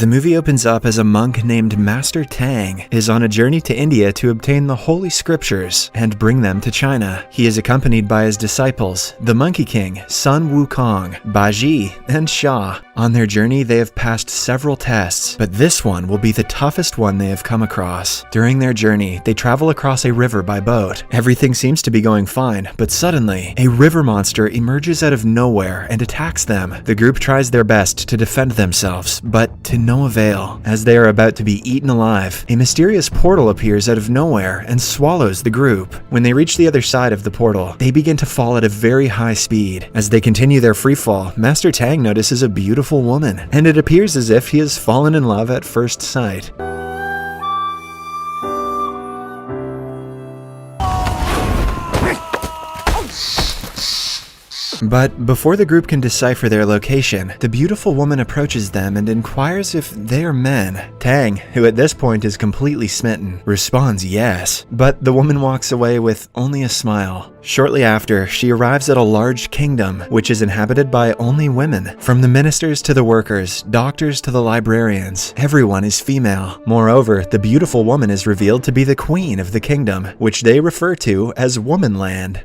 The movie opens up as a monk named Master Tang is on a journey to India to obtain the Holy Scriptures and bring them to China. He is accompanied by his disciples, the Monkey King, Sun Wukong, Baji, and Sha. On their journey, they have passed several tests, but this one will be the toughest one they have come across. During their journey, they travel across a river by boat. Everything seems to be going fine, but suddenly, a river monster emerges out of nowhere and attacks them. The group tries their best to defend themselves, but to no avail. As they are about to be eaten alive, a mysterious portal appears out of nowhere and swallows the group. When they reach the other side of the portal, they begin to fall at a very high speed. As they continue their free fall, Master Tang notices a beautiful woman, and it appears as if he has fallen in love at first sight. But before the group can decipher their location, the beautiful woman approaches them and inquires if they are men. Tang, who at this point is completely smitten, responds yes, but the woman walks away with only a smile. Shortly after, she arrives at a large kingdom, which is inhabited by only women. From the ministers to the workers, doctors to the librarians, everyone is female. Moreover, the beautiful woman is revealed to be the queen of the kingdom, which they refer to as Womanland.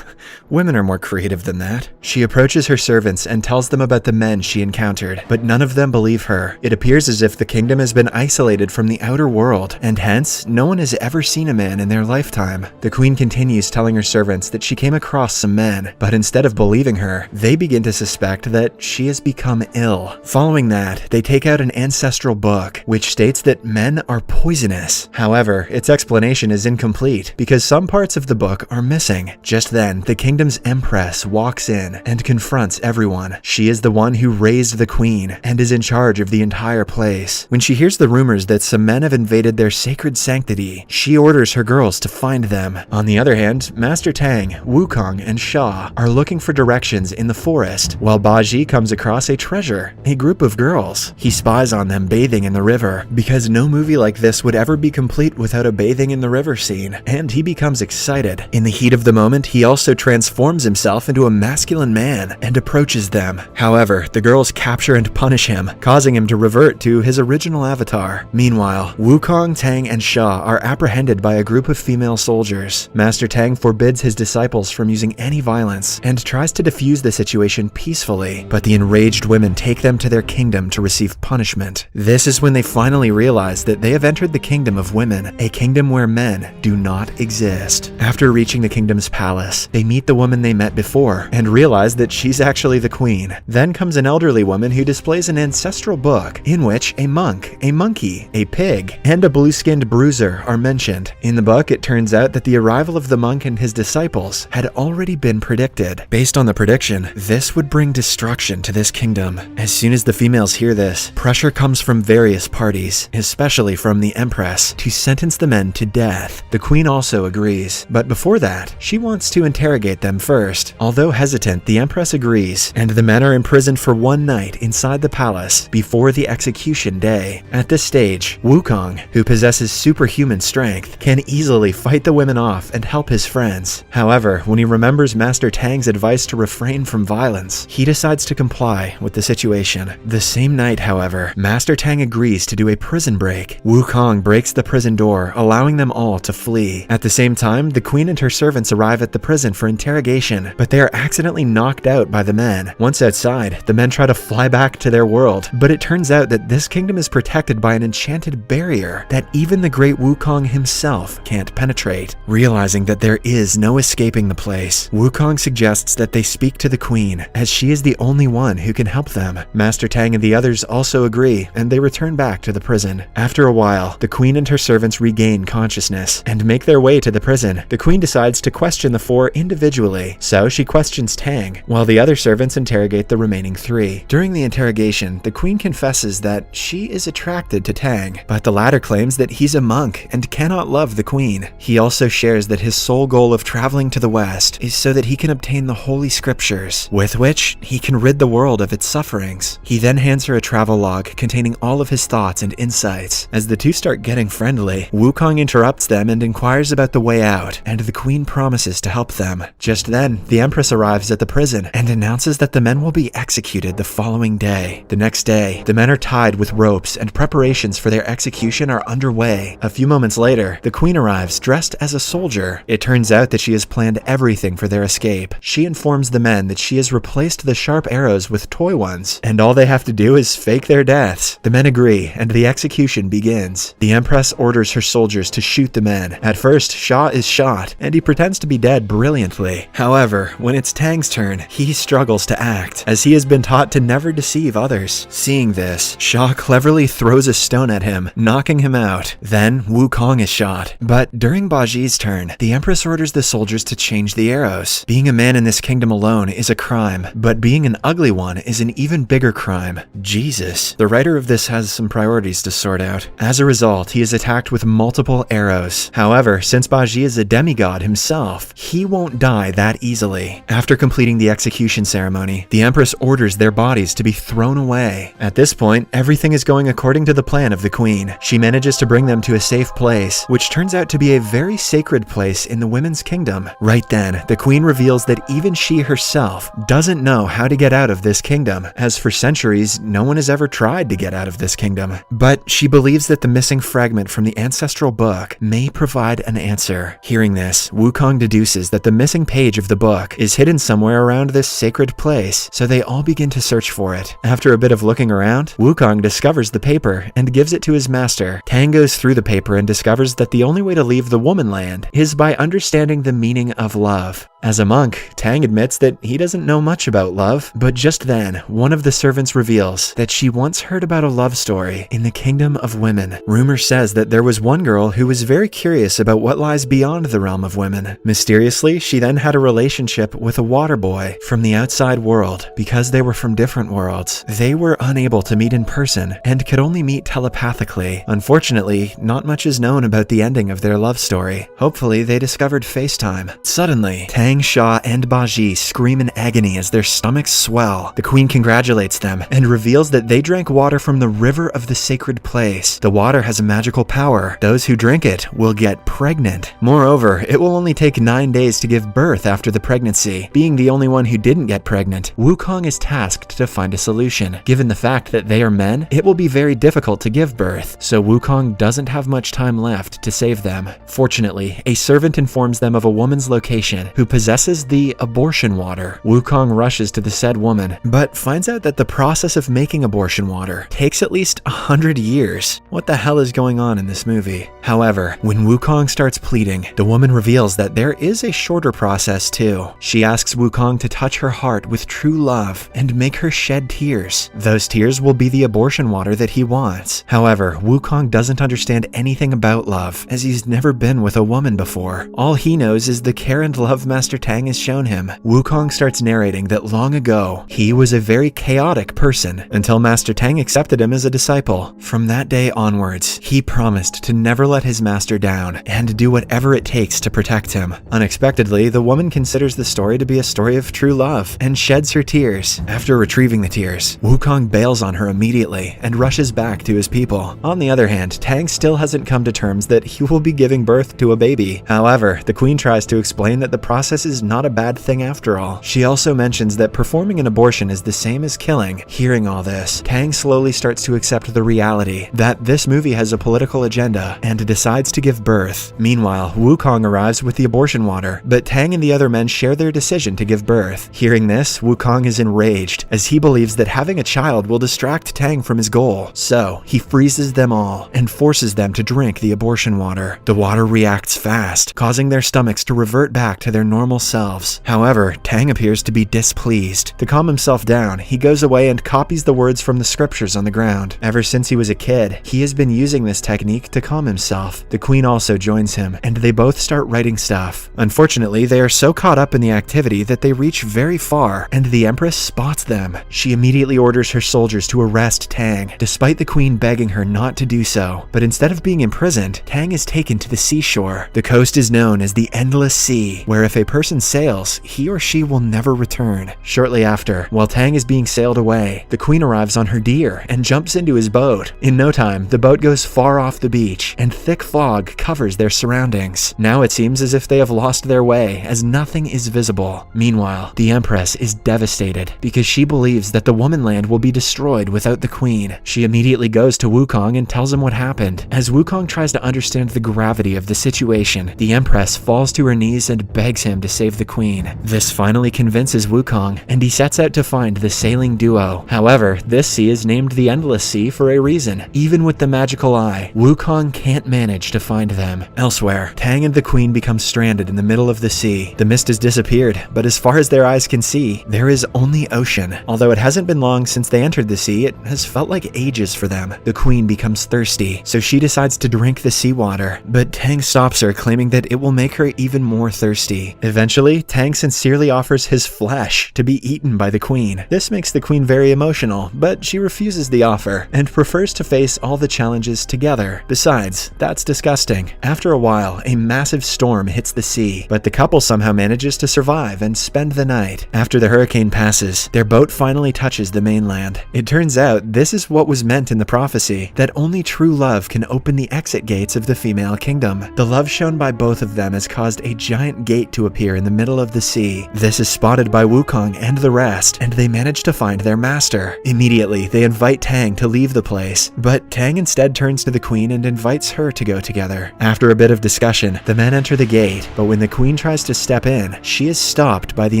Women are more creative than that. She approaches her servants and tells them about the men she encountered, but none of them believe her. It appears as if the kingdom has been isolated from the outer world, and hence, no one has ever seen a man in their lifetime. The queen continues telling her servants that she came across some men, but instead of believing her, they begin to suspect that she has become ill. Following that, they take out an ancestral book, which states that men are poisonous. However, its explanation is incomplete, because some parts of the book are missing. Just then, the kingdom's empress walks in and confronts everyone. She is the one who raised the queen and is in charge of the entire place. When she hears the rumors that some men have invaded their sacred sanctity, she orders her girls to find them. On the other hand, Master Tang, Wukong, and Sha are looking for directions in the forest, while Baji comes across a treasure, a group of girls. He spies on them bathing in the river, because no movie like this would ever be complete without a bathing in the river scene, and he becomes excited. In the heat of the moment, he also transforms himself into a masculine man and approaches them. However, the girls capture and punish him, causing him to revert to his original avatar. Meanwhile, Wukong, Tang, and Sha are apprehended by a group of female soldiers. Master Tang forbids his disciples from using any violence and tries to defuse the situation peacefully, but the enraged women take them to their kingdom to receive punishment. This is when they finally realize that they have entered the kingdom of women, a kingdom where men do not exist. After reaching the kingdom's palace, they meet the woman they met before and realize that she's actually the queen. Then comes an elderly woman who displays an ancestral book in which a monk, a monkey, a pig, and a blue-skinned bruiser are mentioned. In the book, it turns out that the arrival of the monk and his disciples had already been predicted. Based on the prediction, this would bring destruction to this kingdom. As soon as the females hear this, pressure comes from various parties, especially from the empress, to sentence the men to death. The queen also agrees, but before that, she wants to interrogate them first. Although hesitant, the empress agrees, and the men are imprisoned for one night inside the palace before the execution day. At this stage, Wukong, who possesses superhuman strength, can easily fight the women off and help his friends. However, when he remembers Master Tang's advice to refrain from violence, he decides to comply with the situation. The same night, however, Master Tang agrees to do a prison break. Wukong breaks the prison door, allowing them all to flee. At the same time, the queen and her servants arrive at the prison for interrogation, but they are accidentally knocked out by the men. Once outside, the men try to fly back to their world, but it turns out that this kingdom is protected by an enchanted barrier that even the great Wukong himself can't penetrate. Realizing that there is no escaping the place, Wukong suggests that they speak to the queen, as she is the only one who can help them. Master Tang and the others also agree, and they return back to the prison. After a while, the queen and her servants regain consciousness and make their way to the prison. The queen decides to question the four individually, so she questions Tang, while the other servants interrogate the remaining three. During the interrogation, the queen confesses that she is attracted to Tang, but the latter claims that he's a monk and cannot love the queen. He also shares that his sole goal of traveling to the west is so that he can obtain the Holy Scriptures, with which he can rid the world of its sufferings. He then hands her a travel log containing all of his thoughts and insights. As the two start getting friendly, Wukong interrupts them and inquires about the way out, and the queen promises to help them. them. Just then, the Empress arrives at the prison and announces that the men will be executed the following day. The next day, the men are tied with ropes and preparations for their execution are underway. A few moments later, the Queen arrives dressed as a soldier. It turns out that she has planned everything for their escape. She informs the men that she has replaced the sharp arrows with toy ones, and all they have to do is fake their deaths. The men agree, and the execution begins. The Empress orders her soldiers to shoot the men. At first, Shaw is shot, and he pretends to be dead brilliantly. However, when it's Tang's turn, he struggles to act, as he has been taught to never deceive others. Seeing this, Shaw cleverly throws a stone at him, knocking him out. Then, Wukong is shot. But during Baji's turn, the Empress orders the soldiers to change the arrows. Being a man in this kingdom alone is a crime, but being an ugly one is an even bigger crime. Jesus. The writer of this has some priorities to sort out. As a result, he is attacked with multiple arrows. However, since Baji is a demigod himself, he won't die that easily. After completing the execution ceremony, the Empress orders their bodies to be thrown away. At this point, everything is going according to the plan of the Queen. She manages to bring them to a safe place, which turns out to be a very sacred place in the women's kingdom. Right then, the Queen reveals that even she herself doesn't know how to get out of this kingdom, as for centuries, no one has ever tried to get out of this kingdom. But she believes that the missing fragment from the ancestral book may provide an answer. Hearing this, Wukong deduces that the missing page of the book is hidden somewhere around this sacred place, so they all begin to search for it. After a bit of looking around, Wukong discovers the paper and gives it to his master. Tang goes through the paper and discovers that the only way to leave the woman land is by understanding the meaning of love. As a monk, Tang admits that he doesn't know much about love, but just then, one of the servants reveals that she once heard about a love story in the kingdom of women. Rumor says that there was one girl who was very curious about what lies beyond the realm of women. Mysteriously, she then had a relationship with a water boy from the outside world. Because they were from different worlds, they were unable to meet in person and could only meet telepathically. Unfortunately, not much is known about the ending of their love story. Hopefully, they discovered FaceTime. Suddenly, Tang, Shaw, and Baji scream in agony as their stomachs swell. The Queen congratulates them and reveals that they drank water from the river of the sacred place. The water has a magical power. Those who drink it will get pregnant. Moreover, it will only take 9 days to give birth after the pregnancy. Being the only one who didn't get pregnant, Wukong is tasked to find a solution. Given the fact that they are men, it will be very difficult to give birth, so Wukong doesn't have much time left to save them. Fortunately, a servant informs them of a woman's location who possesses the abortion water. Wukong rushes to the said woman, but finds out that the process of making abortion water takes at least 100 years. What the hell is going on in this movie? However, when Wukong starts pleading, the woman reveals that there is a shorter process too. She asks Wukong to touch her heart with true love and make her shed tears. Those tears will be the abortion water that he wants. However, Wukong doesn't understand anything about love, as he's never been with a woman before. All he knows is the care and love Master Tang has shown him. Wukong starts narrating that long ago, he was a very chaotic person until Master Tang accepted him as a disciple. From that day onwards, he promised to never let his master down and do whatever it takes to protect him. Unexpectedly, the woman considers the story to be a story of true love and sheds her tears. After retrieving the tears, Wukong bails on her immediately and rushes back to his people. On the other hand, Tang still hasn't come to terms that he will be giving birth to a baby. However, the Queen tries to explain that the process is not a bad thing after all. She also mentions that performing an abortion is the same as killing. Hearing all this, Tang slowly starts to accept the reality that this movie has a political agenda and decides to give birth. Meanwhile, Wukong arrives with the abortion water, but Tang and the other men share their decision to give birth. Hearing this, Wukong is enraged, as he believes that having a child will distract Tang from his goal. So, he freezes them all and forces them to drink the abortion water. The water reacts fast, causing their stomachs to revert back to their normal selves. However, Tang appears to be displeased. To calm himself down, he goes away and copies the words from the scriptures on the ground. Ever since he was a kid, he has been using this technique to calm himself. The Queen also joins him, and they both start writing stuff. Unfortunately, they are so caught up in the activity that they reach very far, and the Empress spots them. She immediately orders her soldiers to arrest Tang, despite the Queen begging her not to do so. But instead of being imprisoned, Tang is taken to the seashore. The coast is known as the Endless Sea, where if a person sails, he or she will never return. Shortly after, while Tang is being sailed away, the Queen arrives on her deer and jumps into his boat. In no time, the boat goes far off the beach, and thick fog covers their surroundings. Now it seems as if they have lost their way away as nothing is visible. Meanwhile, the Empress is devastated because she believes that the Womanland will be destroyed without the Queen. She immediately goes to Wukong and tells him what happened. As Wukong tries to understand the gravity of the situation, the Empress falls to her knees and begs him to save the Queen. This finally convinces Wukong, and he sets out to find the sailing duo. However, this sea is named the Endless Sea for a reason. Even with the magical eye, Wukong can't manage to find them. Elsewhere, Tang and the Queen become stranded in the middle of the sea. The mist has disappeared, but as far as their eyes can see, there is only ocean. Although it hasn't been long since they entered the sea, it has felt like ages for them. The Queen becomes thirsty, so she decides to drink the seawater, but Tang stops her, claiming that it will make her even more thirsty. Eventually, Tang sincerely offers his flesh to be eaten by the Queen. This makes the Queen very emotional, but she refuses the offer and prefers to face all the challenges together. Besides, that's disgusting. After a while, a massive storm hits the sea, but the couple somehow manages to survive and spend the night. After the hurricane passes, their boat finally touches the mainland. It turns out this is what was meant in the prophecy, that only true love can open the exit gates of the female kingdom. The love shown by both of them has caused a giant gate to appear in the middle of the sea. This is spotted by Wukong and the rest, and they manage to find their master. Immediately, they invite Tang to leave the place, but Tang instead turns to the Queen and invites her to go together. After a bit of discussion, the men enter the gate, but when the Queen tries to step in, she is stopped by the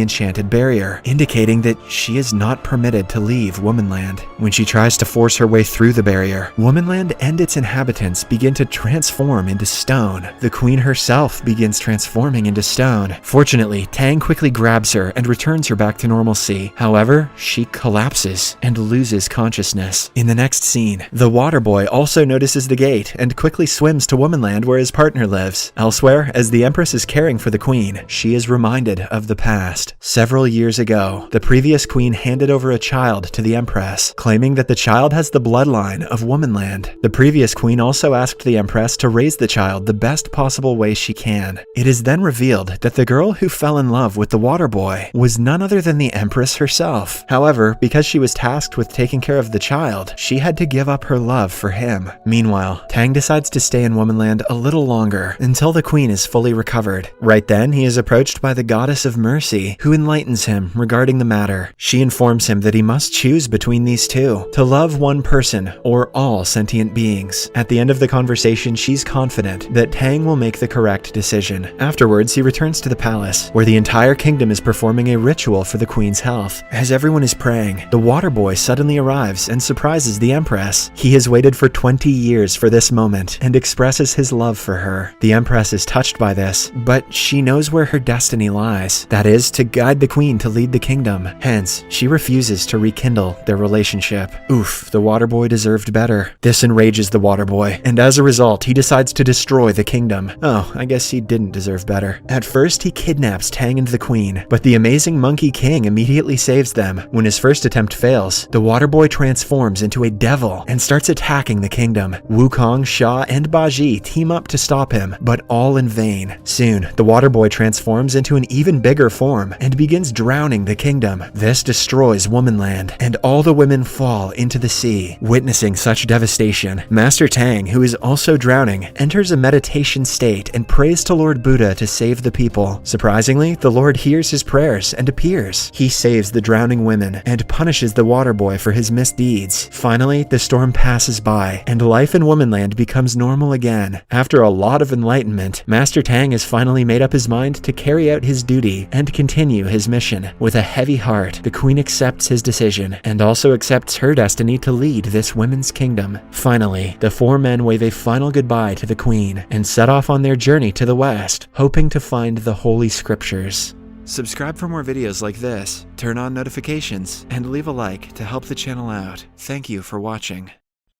enchanted barrier, indicating that she is not permitted to leave Womanland. When she tries to force her way through the barrier, Womanland and its inhabitants begin to transform into stone. The Queen herself begins transforming into stone. Fortunately, Tang quickly grabs her and returns her back to normalcy. However, she collapses and loses consciousness. In the next scene, the water boy also notices the gate and quickly swims to Womanland where his partner lives. Elsewhere, as the Empress is caring for the Queen, she is reminded of the past. Several years ago, the previous Queen handed over a child to the Empress, claiming that the child has the bloodline of Womanland. The previous Queen also asked the Empress to raise the child the best possible way she can. It is then revealed that the girl who fell in love with the water boy was none other than the Empress herself. However, because she was tasked with taking care of the child, she had to give up her love for him. Meanwhile, Tang decides to stay in Womanland a little longer until the Queen is fully recovered. Right then, he is approached by the Goddess of Mercy, who enlightens him regarding the matter. She informs him that he must choose between these two, to love one person or all sentient beings. At the end of the conversation, she's confident that Tang will make the correct decision. Afterwards, he returns to the palace, where the entire kingdom is performing a ritual for the Queen's health. As everyone is praying, the water boy suddenly arrives and surprises the Empress. He has waited for 20 years for this moment and expresses his love for her. The Empress is touched by this, but she knows where her destiny lies. That is, to guide the Queen to lead the kingdom. Hence, she refuses to rekindle their relationship. Oof, the water boy deserved better. This enrages the water boy, and as a result, he decides to destroy the kingdom. Oh, I guess he didn't deserve better. At first, he kidnaps Tang and the Queen, but the amazing Monkey King immediately saves them. When his first attempt fails, the water boy transforms into a devil and starts attacking the kingdom. Wukong, Sha, and Baji team up to stop him, but all in vain. Soon, the water boy transforms into an even bigger form and begins drowning the kingdom. This destroys Womanland, and all the women fall into the sea. Witnessing such devastation, Master Tang, who is also drowning, enters a meditation state and prays to Lord Buddha to save the people. Surprisingly, the Lord hears his prayers and appears. He saves the drowning women and punishes the water boy for his misdeeds. Finally, the storm passes by, and life in Womanland becomes normal again. After a lot of enlightenment, Master Tang has finally made up his mind to carry out his duty and continue his mission. With a heavy heart, the Queen accepts his decision and also accepts her destiny to lead this women's kingdom. Finally, the four men wave a final goodbye to the Queen and set off on their journey to the west, hoping to find the Holy Scriptures. Subscribe for more videos like this, turn on notifications, and leave a like to help the channel out. Thank you for watching.